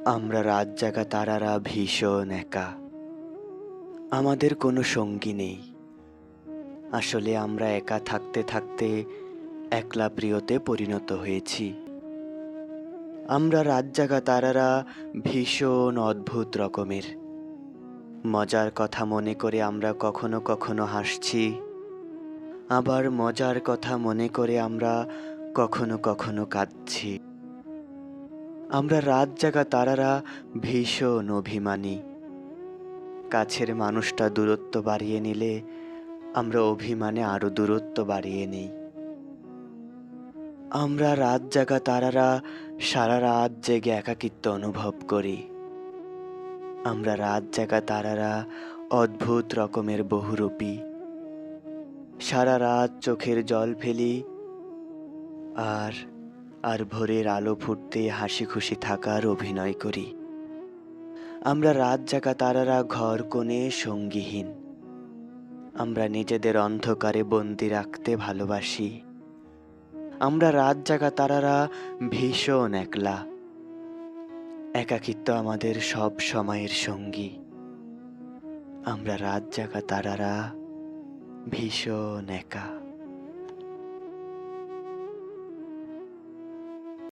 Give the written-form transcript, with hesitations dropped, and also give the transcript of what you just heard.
আমরা রাত জাগা তারারা ভীষণ একা। আমাদের কোনো সঙ্গী নেই। আসলে আমরা একা থাকতে থাকতে একলা প্রিয়তে পরিণত হয়েছি। আমরা রাত জাগা তারারা ভীষণ অদ্ভুত রকমের। মজার কথা মনে করে আমরা কখনো কখনো হাসছি, আবার মজার কথা মনে করে আমরা কখনো কখনো কাঁদছি। আমরা রাত জাগা তারারা ভীষণ অভিমানী। কাছের মানুষটা দূরত্ব বাড়িয়ে নিলে আমরা অভিমানে আরো দূরত্ব বাড়িয়ে নেই। আমরা রাত জাগা তারারা সারা রাত জেগে একাকিত্ব অনুভব করি। আমরা রাত জাগা তারারা অদ্ভুত রকমের বহুরূপী। সারা রাত চোখের জল ফেলি আর আর ভোরের আলো ফুটতে হাসি খুশি থাকার অভিনয় করি। আমরা রাত জাগা তারারা ঘর কোণে সঙ্গীহীন। আমরা নিজেদের অন্ধকারে বন্দি রাখতে ভালোবাসি। আমরা রাত জাগা তারারা ভীষণ একলা। একাকিত্ব আমাদের সব সময়ের সঙ্গী। আমরা রাত জাগা তারারা ভীষণ একা।